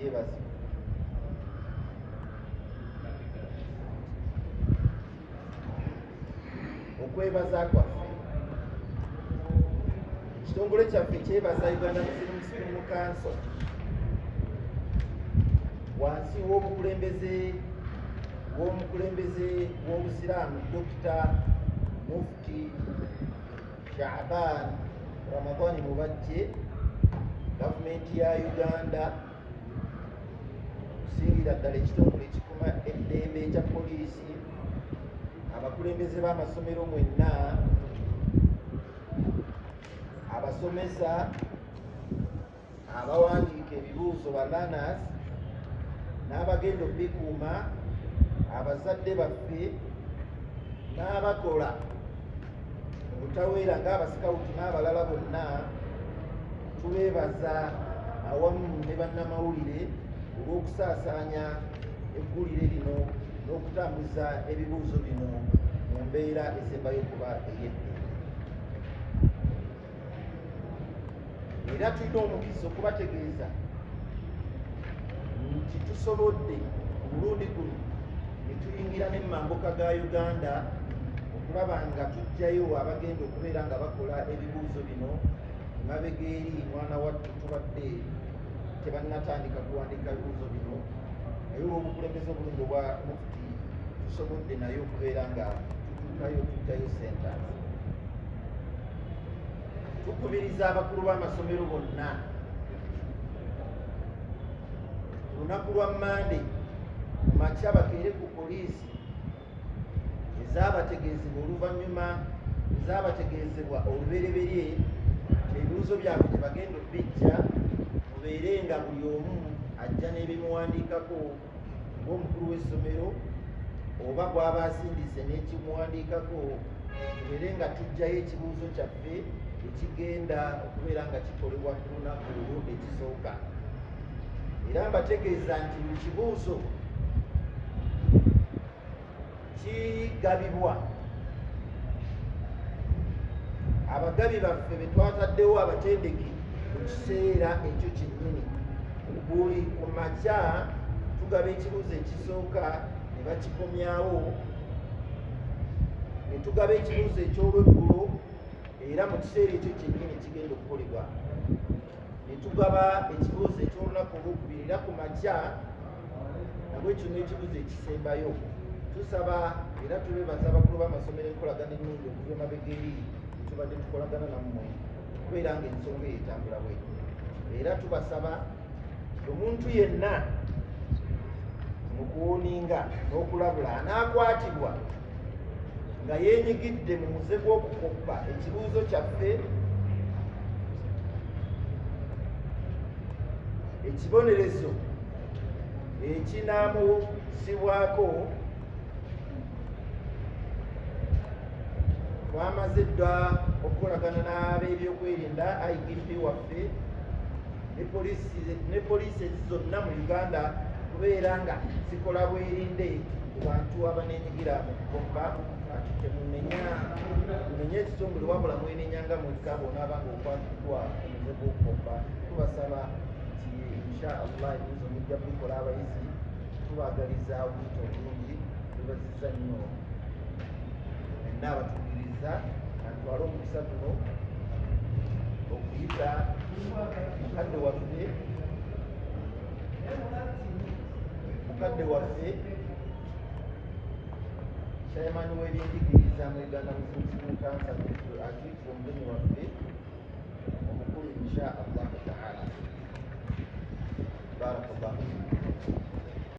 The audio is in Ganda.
yebaza. Okwebaza kwaffe ekitongole kyaffe kyebaza Uganda Muslim Council wansi w'omukulembeze w'obusiraamu Dr. Mufti Shaaban Ramadhan Mubajje, gavumenti ya Uganda kusingira ddala ekitongole ekikuma eddembe ekya poliisi, abakulembeze b'amasomero mwenna, abasomesa, abawandiika ebibuuzo ba learners, n'abagenda okubikuuma, abazadde baffe n'abakola obutaweera ng'abasikawuti n'abalala bonna, tubeebaza awamu ne bannamawulire olw'okusaasaanya eggulire lino n'okutambuza ebibuuzo bino mu mbeera esembayo okuba ey'eddembe. Era tulina omukisa okubategeeza nti tusobodde omulundi guno ne tuyingira n'emambuka ga Uganda okulaba nga tujjayo abagenda okubeera nga bakola ebibuuzo bino emabega eri mwana wattu tubadde tebannatandika kuwandiika ebibuuzo bino, naye olw'obukulembeze obulungi obwa Mufti tusobodde naye okubeera nga tutuukayo tujjayo centers. Tukubiriza abakulu b'amasomero bonna lunaku lwa Mande mu makya bakeere ku poliisi ezaabategeezebwa oluvannyuma ezaabategeezebwa olubereberye ebibuuzo byabwe tebagenda okubijja, mubeere nga buli omu ajja n'ebimuwandiikako ng'omukulu w'essomero oba gw'aba asindise n'ekimuwandiikako, tubeere nga tujjayo ekibuuzo kyaffe ekigenda okubeera nga kikolebwa ku lunaku olwo ekisooka. Era mbategeeza nti buli kibuuzo kigabibwa abagabi baffe be twataddewo abatendeke mu kiseera ekyo kyennyini. Buli ku makya tugaba ekibuuzo ekisooka ne bakikomyawo, ne tugaba ekibuuzo eky'olweggulo era mu kiseera ekyo kyennyini kigenda okukolebwa, ne tugaba ekibuuzo eky'olunaku olwokubiri era ku makya nabwekyo n'ekibuuzo ekisembayo. Tusaba era tubeebaza abakulu b'amasomero enkolagana ennungi okuva emabega eri tubadde tukolagana nammwe okubeera nga ensonga eyo etambula bwetyo. Era tubasaba omuntu yenna mu kuwuninga n'okulabula anaakwatibwa nga yeenyigidde mu muze gw'okukoppa ekibuuzo kyaffe, ekibonerezo ekinaamusibwako twamaze dda okukolagana n'ab'ebyokwerinda IGP waffe ne poliisi zonna mu Uganda kubeera nga zikola bwerinde ku bantu abaneenyigira mu kukoppa. Ati temunenya ekitongole wabula mwenenyanga mwekka bw'onaaba nga okwatiddwa omuze gw'okukoppa. Tubasaba nti insha Allah ebibuuzo mujja kubikola abayizi, tubaagaliza obuyita obulungi, tubazizza nnyo enna abatukiriza natwale omukisa guno okuyita mukadde waffe chairman w'ebyenjigiriza mu Uganda Muslim Council atiifu omugenyi waffe omukulu insha Allah taala. Barakallahu.